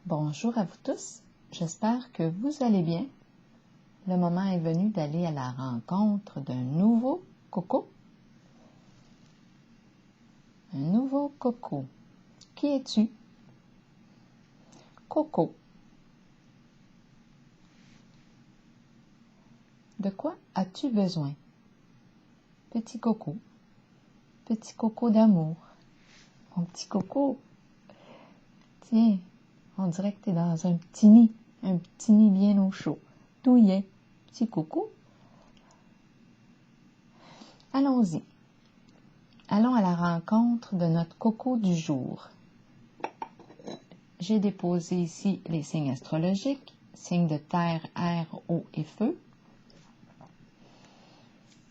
Bonjour à vous tous, j'espère que vous allez bien. Le moment est venu d'aller à la rencontre d'un nouveau coco. Un nouveau coco. Qui es-tu? Coco. De quoi as-tu besoin? Petit coco. Petit coco d'amour. Mon petit coco. Tiens, on dirait que tu es dans un petit nid bien au chaud. Douillet, petit coco. Allons-y. Allons à la rencontre de notre coco du jour. J'ai déposé ici les signes astrologiques, signes de terre, air, eau et feu.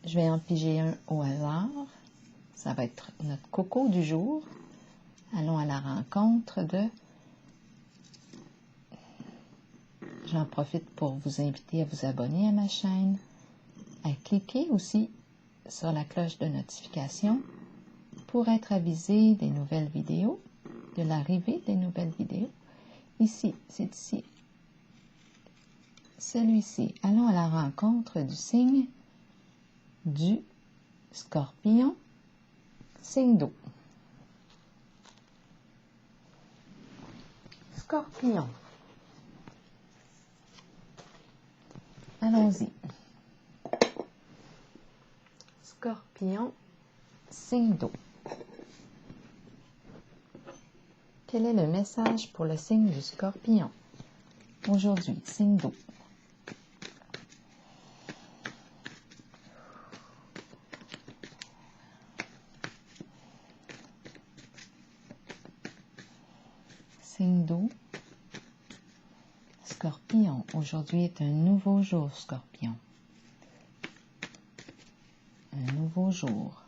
Je vais en piger un au hasard. Ça va être notre coco du jour. Allons à la rencontre de... J'en profite pour vous inviter à vous abonner à ma chaîne, à cliquer aussi sur la cloche de notification pour être avisé des nouvelles vidéos, de l'arrivée des nouvelles vidéos. Ici, c'est ici. Celui-ci. Allons à la rencontre du signe du Scorpion, signe d'eau. Scorpion. Allons-y. Scorpion, signe d'eau. Quel est le message pour le signe du Scorpion? Aujourd'hui, signe d'eau. Signe d'eau. Scorpion, aujourd'hui est un nouveau jour, Scorpion. Un nouveau jour.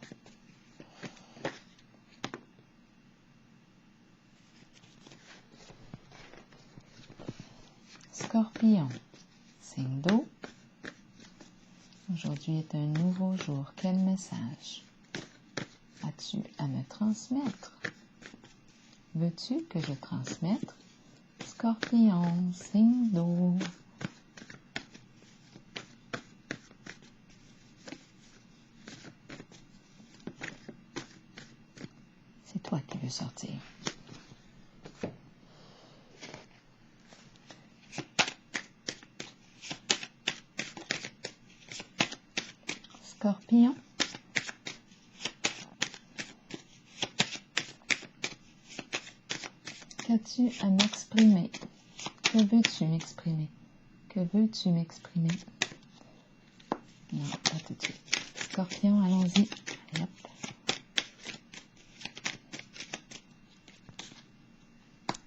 Scorpion, signe d'eau. Aujourd'hui est un nouveau jour. Quel message as-tu à me transmettre? Veux-tu que je transmette? Scorpion, signe d'eau. C'est toi qui veux sortir. Scorpion. Qu'as-tu à m'exprimer? Que veux-tu m'exprimer? Que veux-tu m'exprimer? Non, pas tout de suite. Scorpion, allons-y. Hop.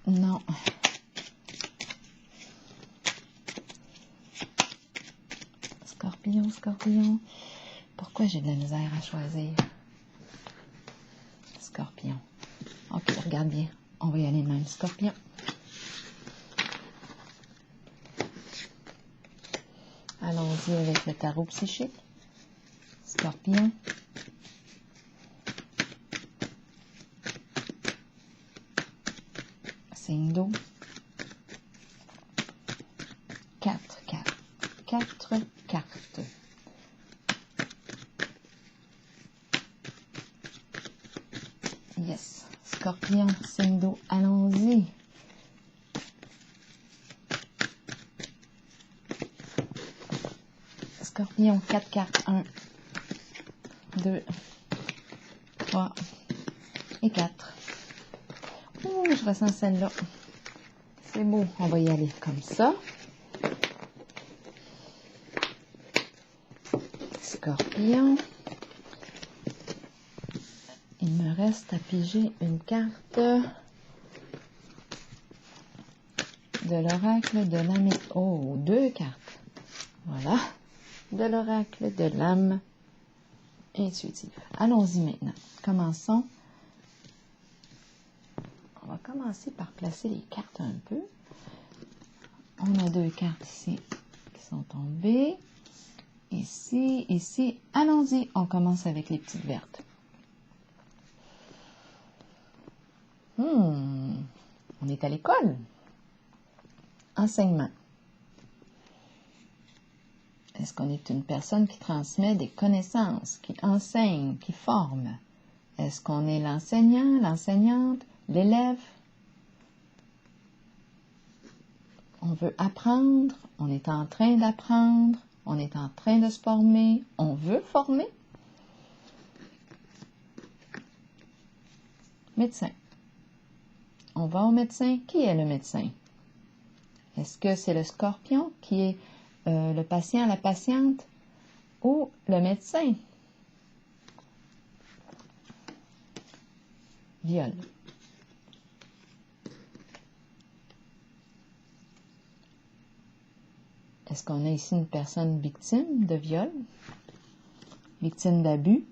Non. Scorpion, Scorpion. Pourquoi j'ai de la misère à choisir? Scorpion. Ok, regarde bien. On va y aller de même. Scorpion. Allons-y avec le tarot psychique. Scorpion. Signe d'eau. 4 cartes. 4 cartes. Yes. Scorpion, signe d'eau. Allons-y. Scorpion, 4 cartes. 1, 2, 3 et 4. Ouh, je ressens celle-là. C'est beau. On va y aller comme ça. Scorpion. Il me reste à piger une carte de l'oracle de l'âme. Oh, 2 cartes. Voilà. De l'oracle de l'âme intuitive. Allons-y maintenant. Commençons. On va commencer par placer les cartes un peu. On a 2 cartes ici qui sont tombées. Ici, ici. Allons-y. On commence avec les petites vertes. On est à l'école. Enseignement. Est-ce qu'on est une personne qui transmet des connaissances, qui enseigne, qui forme? Est-ce qu'on est l'enseignant, l'enseignante, l'élève? On veut apprendre, on est en train d'apprendre, on est en train de se former, on veut former. Médecin. On va au médecin. Qui est le médecin? Est-ce que c'est le scorpion qui est le patient, la patiente ou le médecin? Viol. Est-ce qu'on a ici une personne victime de viol? Victime d'abus?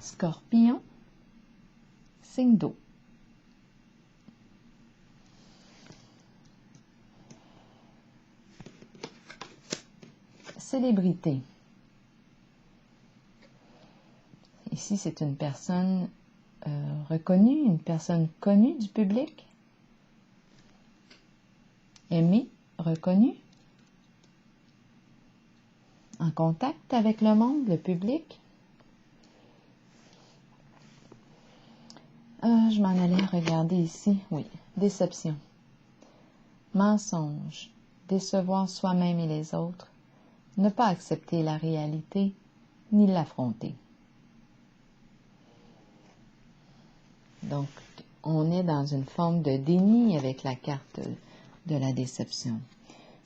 Scorpion, signe d'eau. Célébrité. Ici, c'est une personne reconnue, une personne connue du public. Aimée, reconnue. En contact avec le monde, le public. Je m'en allais regarder ici. Oui, déception. Mensonge. Décevoir soi-même et les autres. Ne pas accepter la réalité, ni l'affronter. Donc, on est dans une forme de déni avec la carte de la déception.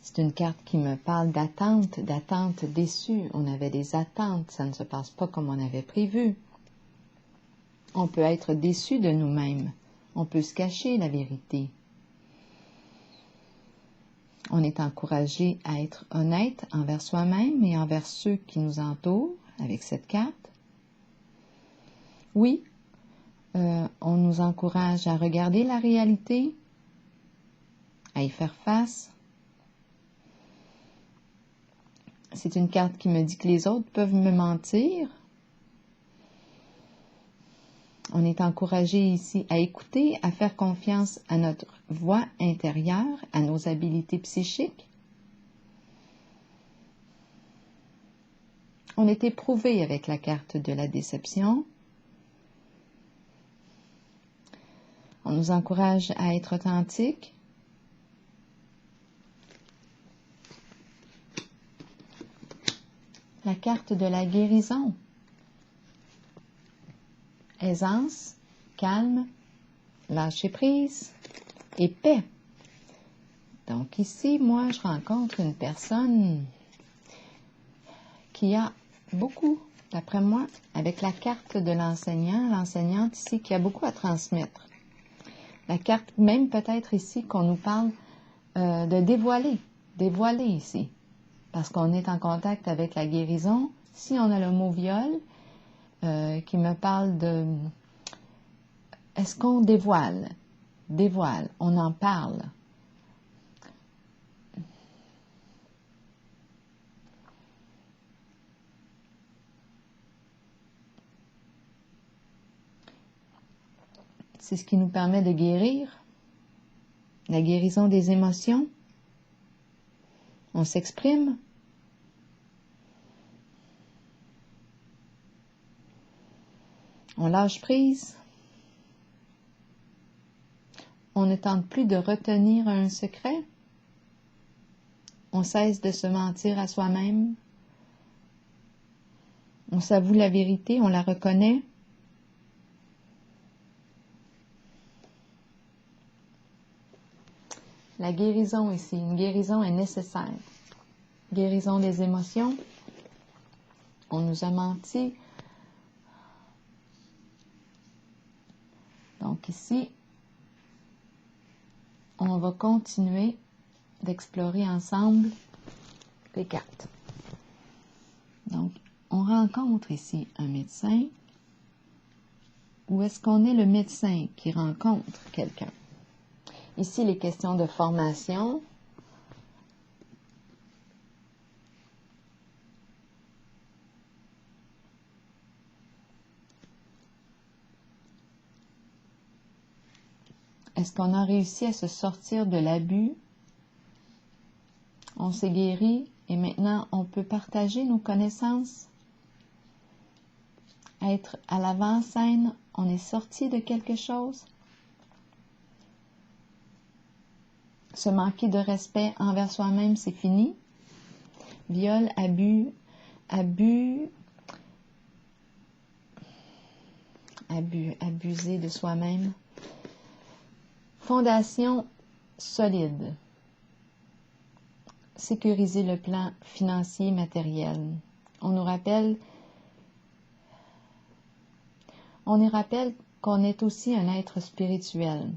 C'est une carte qui me parle d'attente déçue. On avait des attentes, ça ne se passe pas comme on avait prévu. On peut être déçu de nous-mêmes. On peut se cacher la vérité. On est encouragé à être honnête envers soi-même et envers ceux qui nous entourent avec cette carte. Oui, on nous encourage à regarder la réalité, à y faire face. C'est une carte qui me dit que les autres peuvent me mentir. On est encouragé ici à écouter, à faire confiance à notre voix intérieure, à nos habiletés psychiques. On est éprouvé avec la carte de la déception. On nous encourage à être authentique. La carte de la guérison. Aisance, calme, lâcher prise et paix. Donc ici, moi, je rencontre une personne qui a beaucoup, d'après moi, avec la carte de l'enseignant, l'enseignante ici, qui a beaucoup à transmettre. La carte, même peut-être ici, qu'on nous parle de dévoiler ici, parce qu'on est en contact avec la guérison. Si on a le mot viol, qui me parle de... Est-ce qu'on dévoile? Dévoile, on en parle. C'est ce qui nous permet de guérir, la guérison des émotions. On s'exprime. On lâche prise. On ne tente plus de retenir un secret. On cesse de se mentir à soi-même. On s'avoue la vérité, on la reconnaît. La guérison ici, une guérison est nécessaire. Guérison des émotions. On nous a menti. Donc ici, on va continuer d'explorer ensemble les cartes. Donc, on rencontre ici un médecin. Ou est-ce qu'on est le médecin qui rencontre quelqu'un? Ici, les questions de formation. Est-ce qu'on a réussi à se sortir de l'abus? On s'est guéri et maintenant on peut partager nos connaissances? Être à l'avant-scène, on est sorti de quelque chose? Se manquer de respect envers soi-même, c'est fini? Viol, abuser de soi-même. Fondation solide. Sécuriser le plan financier, matériel. On nous rappelle qu'on est aussi un être spirituel.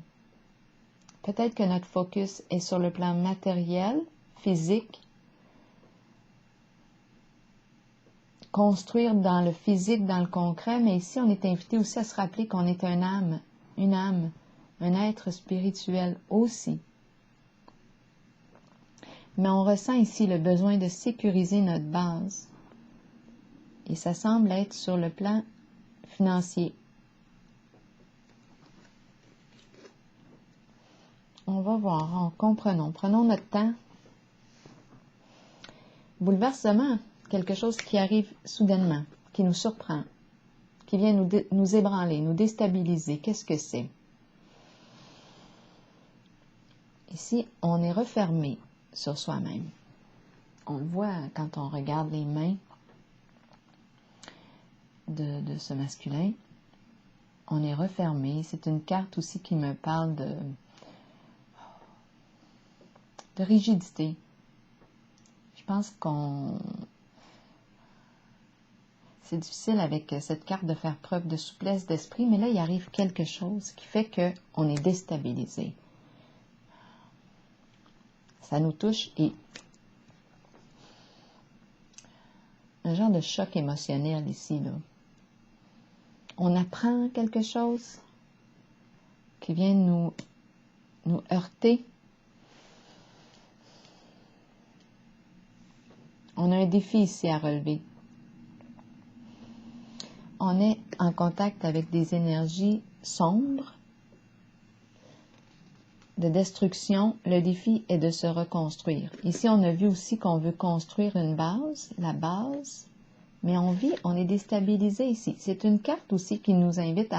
Peut-être que notre focus est sur le plan matériel, physique, construire dans le physique, dans le concret, mais ici on est invité aussi à se rappeler qu'on est une âme, un être spirituel aussi. Mais on ressent ici le besoin de sécuriser notre base. Et ça semble être sur le plan financier. On va voir, prenons notre temps. Bouleversement, quelque chose qui arrive soudainement, qui nous surprend, qui vient nous ébranler, nous déstabiliser. Qu'est-ce que c'est? Ici, on est refermé sur soi-même. On le voit quand on regarde les mains de ce masculin. On est refermé. C'est une carte aussi qui me parle de rigidité. Je pense c'est difficile avec cette carte de faire preuve de souplesse d'esprit, mais là, il arrive quelque chose qui fait qu'on est déstabilisé. Ça nous touche et un genre de choc émotionnel ici, là. On apprend quelque chose qui vient nous heurter. On a un défi ici à relever. On est en contact avec des énergies sombres, de destruction. Le défi est de se reconstruire. Ici, on a vu aussi qu'on veut construire une base, la base, mais on est déstabilisé ici. C'est une carte aussi qui nous invite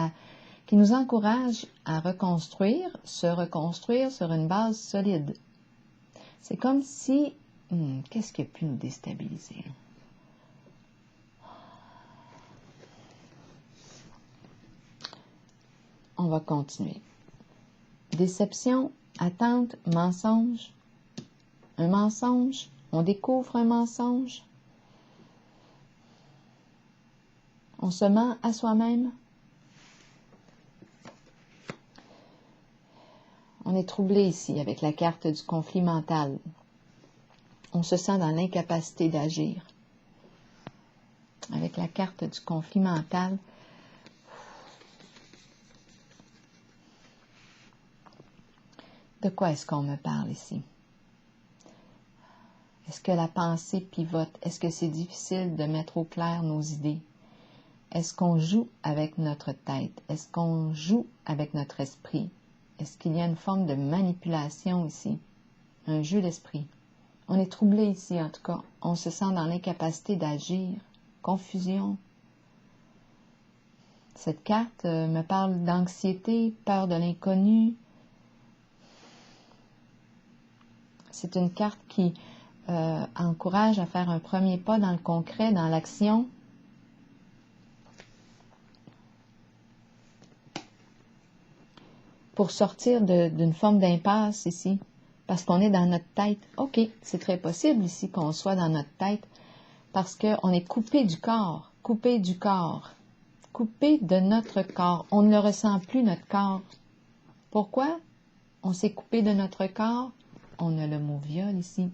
qui nous encourage à se reconstruire sur une base solide. C'est comme si, qu'est-ce qui a pu nous déstabiliser? On va continuer. Déception, attente, mensonge. Un mensonge, on découvre un mensonge. On se ment à soi-même. On est troublé ici avec la carte du conflit mental. On se sent dans l'incapacité d'agir. Avec la carte du conflit mental, de quoi est-ce qu'on me parle ici? Est-ce que la pensée pivote? Est-ce que c'est difficile de mettre au clair nos idées? Est-ce qu'on joue avec notre tête? Est-ce qu'on joue avec notre esprit? Est-ce qu'il y a une forme de manipulation ici? Un jeu d'esprit. On est troublé ici, en tout cas. On se sent dans l'incapacité d'agir. Confusion. Cette carte me parle d'anxiété, peur de l'inconnu. C'est une carte qui encourage à faire un premier pas dans le concret, dans l'action. Pour sortir d'une forme d'impasse ici, parce qu'on est dans notre tête. OK, c'est très possible ici qu'on soit dans notre tête, parce qu'on est coupé du corps, coupé de notre corps. On ne le ressent plus, notre corps. Pourquoi on s'est coupé de notre corps? On a le mot viol ici.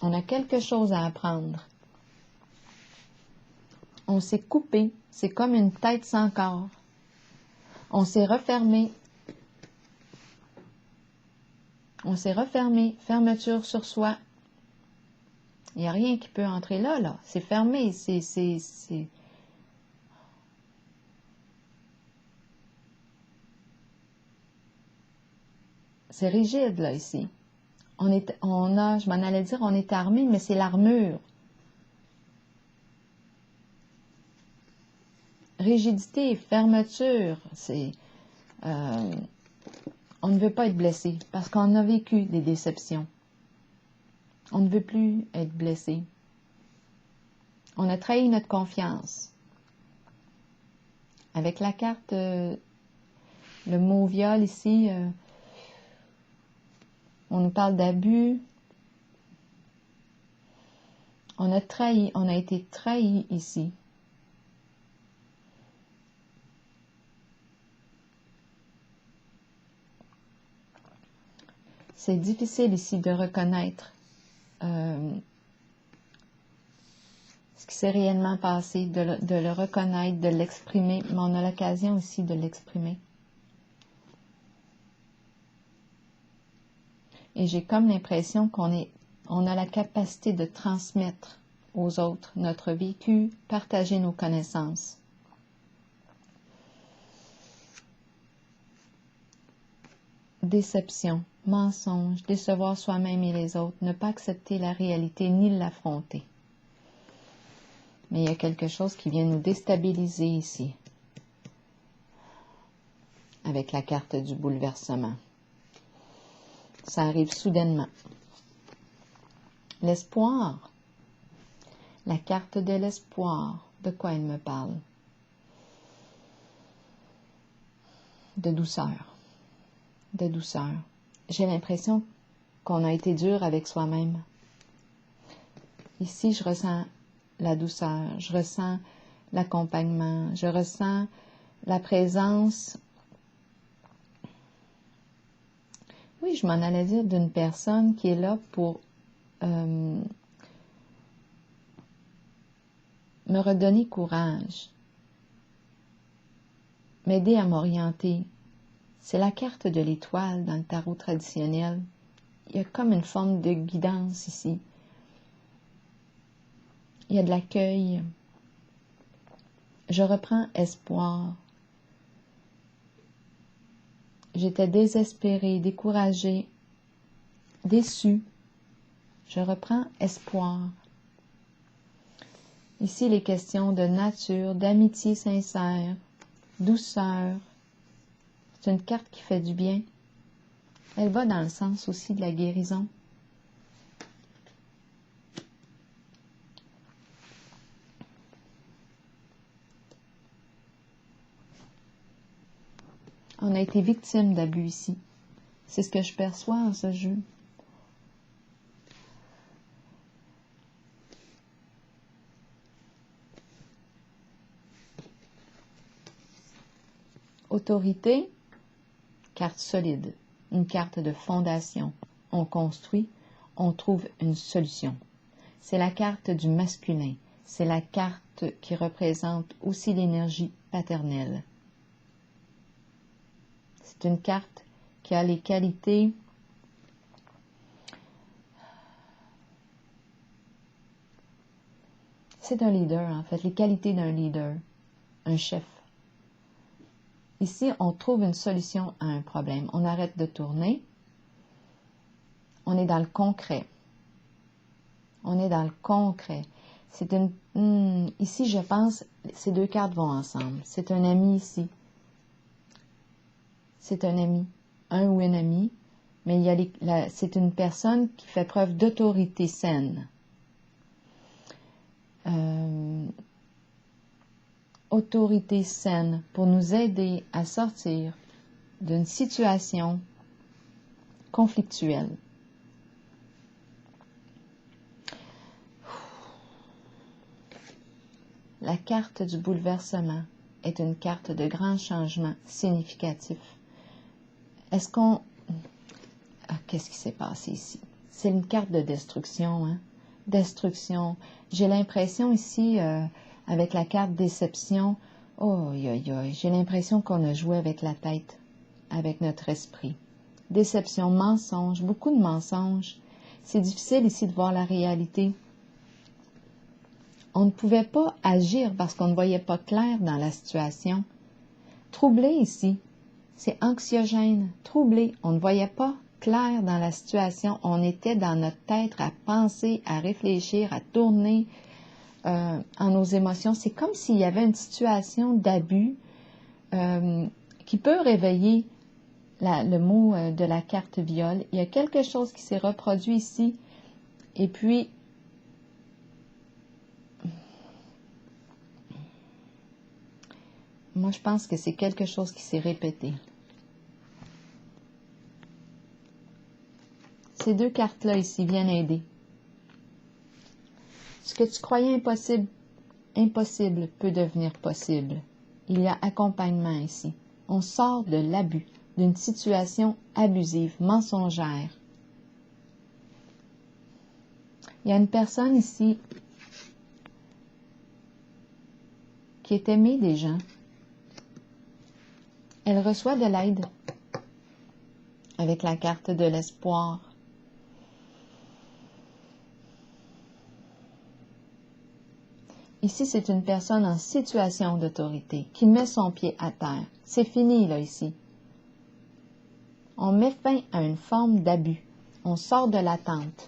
On a quelque chose à apprendre. On s'est coupé. C'est comme une tête sans corps. On s'est refermé. On s'est refermé. Fermeture sur soi. Il n'y a rien qui peut entrer là. C'est fermé. C'est rigide, là, ici. Je m'en allais dire, on est armé, mais c'est l'armure. Rigidité, fermeture, on ne veut pas être blessé parce qu'on a vécu des déceptions. On ne veut plus être blessé. On a trahi notre confiance. Avec la carte, le mot viol ici, on nous parle d'abus. On a été trahi ici. C'est difficile ici de reconnaître ce qui s'est réellement passé, de le reconnaître, de l'exprimer, mais on a l'occasion aussi de l'exprimer. Et j'ai comme l'impression on a la capacité de transmettre aux autres notre vécu, partager nos connaissances. Déception, mensonge, décevoir soi-même et les autres, ne pas accepter la réalité ni l'affronter. Mais il y a quelque chose qui vient nous déstabiliser ici, avec la carte du bouleversement. Ça arrive soudainement. L'espoir, la carte de l'espoir, de quoi elle me parle? De douceur, de douceur. J'ai l'impression qu'on a été dur avec soi-même. Ici, je ressens la douceur, je ressens l'accompagnement, je ressens la présence. Oui, je m'en allais dire d'une personne qui est là pour me redonner courage, m'aider à m'orienter. C'est la carte de l'étoile dans le tarot traditionnel. Il y a comme une forme de guidance ici. Il y a de l'accueil. Je reprends espoir. J'étais désespérée, découragée, déçue. Je reprends espoir. Ici, les questions de nature, d'amitié sincère, douceur. C'est une carte qui fait du bien. Elle va dans le sens aussi de la guérison. On a été victime d'abus ici. C'est ce que je perçois en ce jeu. Autorité, carte solide, une carte de fondation. On construit, on trouve une solution. C'est la carte du masculin. C'est la carte qui représente aussi l'énergie paternelle. C'est une carte qui a les qualités c'est un leader en fait, les qualités d'un leader, un chef. Ici, on trouve une solution à un problème. On arrête de tourner. On est dans le concret. On est dans le concret. C'est ici, je pense, ces deux cartes vont ensemble. C'est un ami ici. C'est un ami, un ou une amie, mais c'est une personne qui fait preuve d'autorité saine. Autorité saine pour nous aider à sortir d'une situation conflictuelle. La carte du bouleversement est une carte de grand changement significatif. Est-ce qu'on... qu'est-ce qui s'est passé ici? C'est une carte de destruction, hein? Destruction. J'ai l'impression ici, avec la carte déception, j'ai l'impression qu'on a joué avec la tête, avec notre esprit. Déception, mensonge, beaucoup de mensonges. C'est difficile ici de voir la réalité. On ne pouvait pas agir parce qu'on ne voyait pas clair dans la situation. Troublé ici, c'est anxiogène, troublé, on ne voyait pas clair dans la situation. On était dans notre tête à penser, à réfléchir, à tourner en nos émotions. C'est comme s'il y avait une situation d'abus qui peut réveiller le mot de la carte viol. Il y a quelque chose qui s'est reproduit ici. Et puis, moi, je pense que c'est quelque chose qui s'est répété. Ces deux cartes-là ici viennent aider. Ce que tu croyais impossible peut devenir possible. Il y a accompagnement ici. On sort de l'abus, d'une situation abusive, mensongère. Il y a une personne ici qui est aimée des gens. Elle reçoit de l'aide avec la carte de l'espoir. Ici, c'est une personne en situation d'autorité qui met son pied à terre. C'est fini, là, ici. On met fin à une forme d'abus. On sort de l'attente.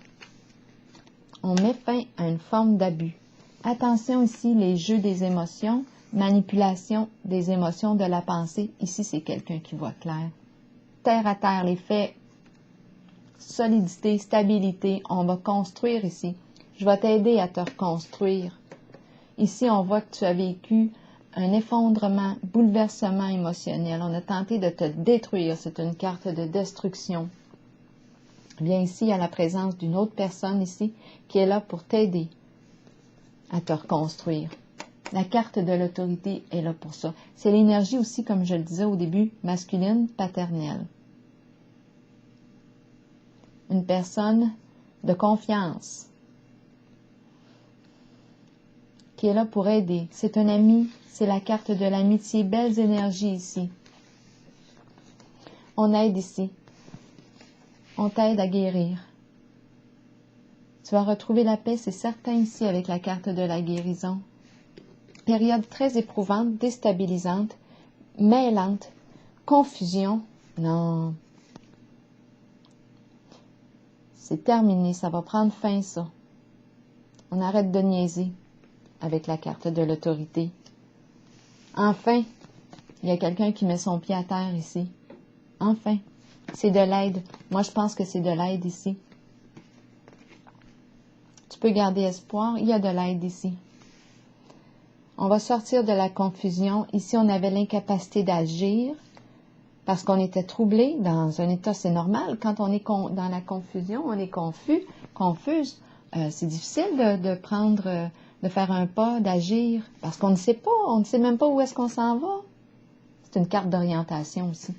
On met fin à une forme d'abus. Attention ici, les jeux des émotions, manipulation des émotions de la pensée. Ici, c'est quelqu'un qui voit clair. Terre à terre, les faits, solidité, stabilité. On va construire ici. Je vais t'aider à te reconstruire. Ici, on voit que tu as vécu un effondrement, bouleversement émotionnel. On a tenté de te détruire. C'est une carte de destruction. Bien ici, il y a la présence d'une autre personne ici qui est là pour t'aider à te reconstruire. La carte de l'autorité est là pour ça. C'est l'énergie aussi, comme je le disais au début, masculine, paternelle. Une personne de confiance qui est là pour aider. C'est un ami, c'est la carte de l'amitié. Belles énergies ici. On aide ici. On t'aide à guérir. Tu vas retrouver la paix, c'est certain ici avec la carte de la guérison. Période très éprouvante, déstabilisante, mêlante, confusion. Non. C'est terminé, ça va prendre fin ça. On arrête de niaiser avec la carte de l'autorité. Enfin, il y a quelqu'un qui met son pied à terre ici. Enfin, c'est de l'aide. Moi, je pense que c'est de l'aide ici. Tu peux garder espoir, il y a de l'aide ici. On va sortir de la confusion. Ici, on avait l'incapacité d'agir parce qu'on était troublé dans un état, c'est normal. Quand on est dans la confusion, on est confuse. C'est difficile de faire un pas, d'agir, parce qu'on ne sait pas, on ne sait même pas où est-ce qu'on s'en va. C'est une carte d'orientation aussi.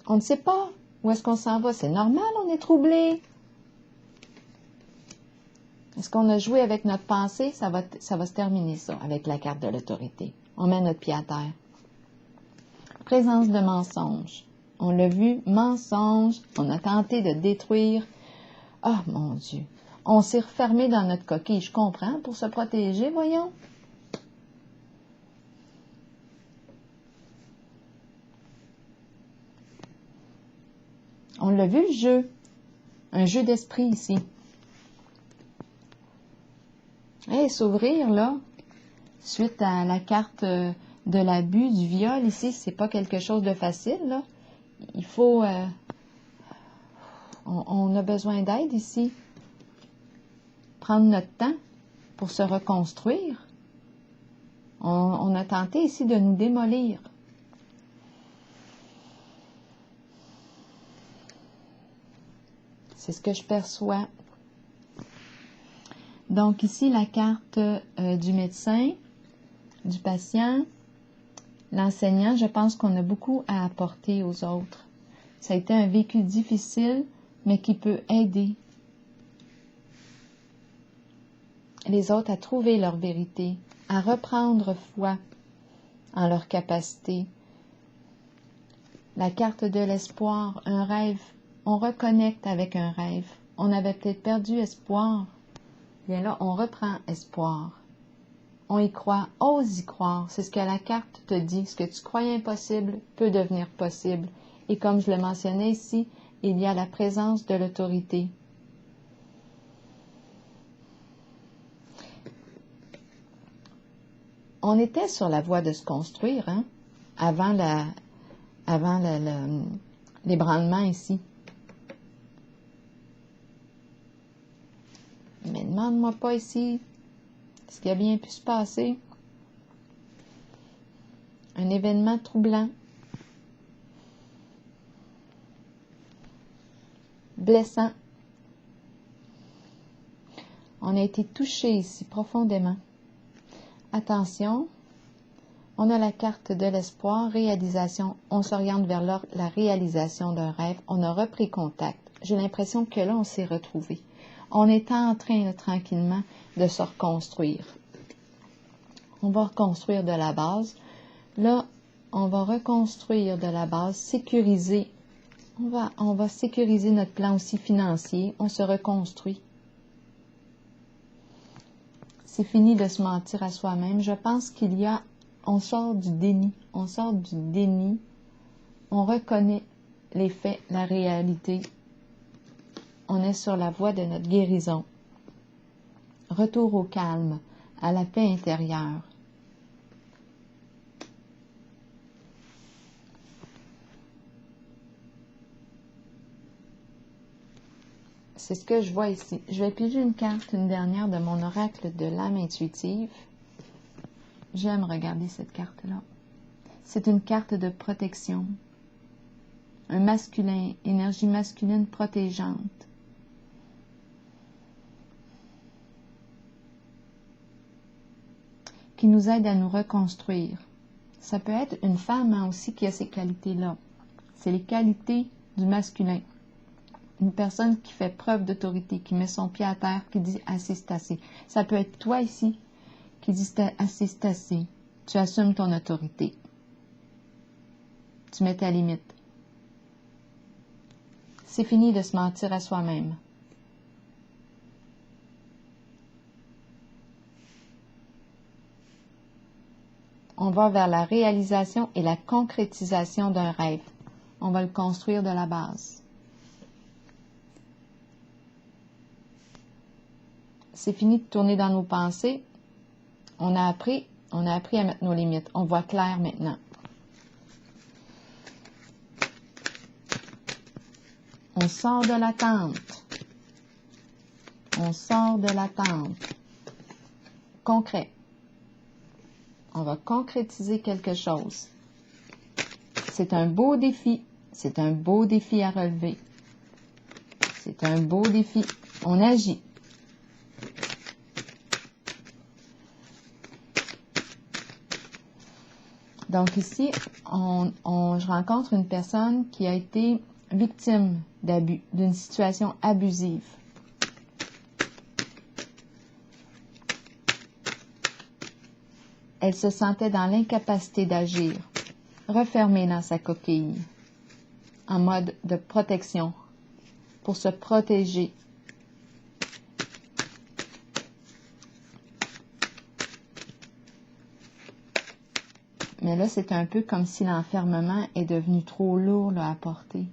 On ne sait pas où est-ce qu'on s'en va. C'est normal, on est troublé. Est-ce qu'on a joué avec notre pensée? Ça va se terminer, ça, avec la carte de l'autorité. On met notre pied à terre. Présence de mensonges. On l'a vu, mensonge. On a tenté de détruire. Ah, mon Dieu. On s'est refermé dans notre coquille. Je comprends, pour se protéger, voyons. On l'a vu, le jeu. Un jeu d'esprit ici. Et s'ouvrir, là, suite à la carte de l'abus, du viol, ici, c'est pas quelque chose de facile, là. Il faut... on a besoin d'aide ici. Prendre notre temps pour se reconstruire. On a tenté ici de nous démolir. C'est ce que je perçois. Donc ici, la carte du médecin, du patient, l'enseignant, je pense qu'on a beaucoup à apporter aux autres. Ça a été un vécu difficile, mais qui peut aider les autres à trouver leur vérité, à reprendre foi en leur capacité. La carte de l'espoir, un rêve, on reconnecte avec un rêve. On avait peut-être perdu espoir. Bien là, on reprend espoir. On y croit, ose y croire. C'est ce que la carte te dit. Ce que tu croyais impossible peut devenir possible. Et comme je le mentionnais ici, il y a la présence de l'autorité. On était sur la voie de se construire, hein, avant l'ébranlement ici. Mais demande-moi pas ici ce qui a bien pu se passer. Un événement troublant, blessant. On a été touché ici profondément. Attention, on a la carte de l'espoir, réalisation. On s'oriente vers la réalisation d'un rêve. On a repris contact. J'ai l'impression que là, on s'est retrouvés. On est en train, là, tranquillement, de se reconstruire. On va reconstruire de la base. Là, on va reconstruire de la base, sécuriser. On va sécuriser notre plan aussi financier. On se reconstruit. C'est fini de se mentir à soi-même. Je pense on sort du déni. On sort du déni. On reconnaît les faits, la réalité. On est sur la voie de notre guérison. Retour au calme, à la paix intérieure. C'est ce que je vois ici. Je vais piger une carte, une dernière de mon oracle de l'âme intuitive. J'aime regarder cette carte-là. C'est une carte de protection. Un masculin, énergie masculine protégeante. Qui nous aide à nous reconstruire. Ça peut être une femme aussi qui a ces qualités-là. C'est les qualités du masculin. Une personne qui fait preuve d'autorité, qui met son pied à terre, qui dit « assez, c'est assez ». Ça peut être toi ici qui dis « assez, c'est assez ». Tu assumes ton autorité. Tu mets ta limite. C'est fini de se mentir à soi-même. On va vers la réalisation et la concrétisation d'un rêve. On va le construire de la base. C'est fini de tourner dans nos pensées. On a appris à mettre nos limites. On voit clair maintenant. On sort de l'attente. On sort de l'attente. Concret. On va concrétiser quelque chose. C'est un beau défi. C'est un beau défi à relever. C'est un beau défi. On agit. Donc ici, je rencontre une personne qui a été victime d'abus, d'une situation abusive. Elle se sentait dans l'incapacité d'agir, refermée dans sa coquille, en mode de protection, pour se protéger. Mais là, c'est un peu comme si l'enfermement est devenu trop lourd là, à porter.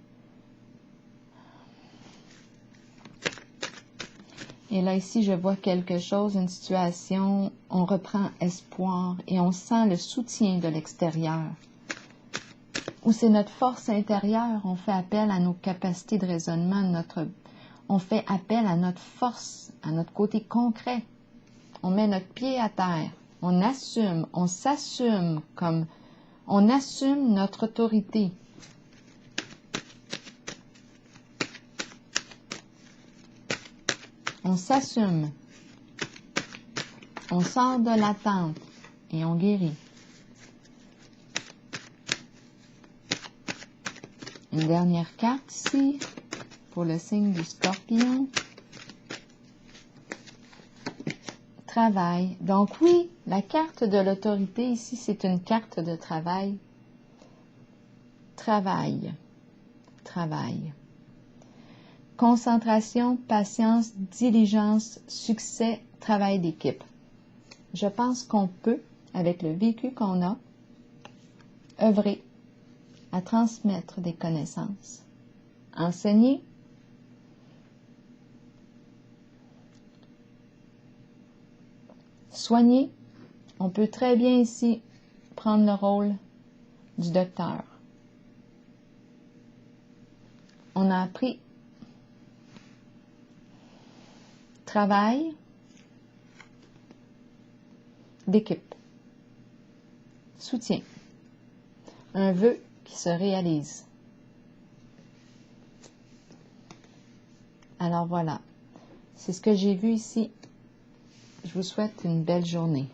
Et là, ici, je vois quelque chose, une situation, on reprend espoir et on sent le soutien de l'extérieur. Ou c'est notre force intérieure, on fait appel à nos capacités de raisonnement, on fait appel à notre force, à notre côté concret. On met notre pied à terre, on assume, on s'assume comme, on assume notre autorité. On s'assume, on sort de l'attente et on guérit. Une dernière carte ici pour le signe du Scorpion. Travail. Donc oui, la carte de l'autorité ici, c'est une carte de travail. Travail. Travail. Concentration, patience, diligence, succès, travail d'équipe. Je pense qu'on peut, avec le vécu qu'on a, œuvrer à transmettre des connaissances Enseigner. Soigner. On peut très bien ici prendre le rôle du docteur. On a appris travail d'équipe. Soutien. Un vœu qui se réalise. Alors voilà, c'est ce que j'ai vu ici. Je vous souhaite une belle journée.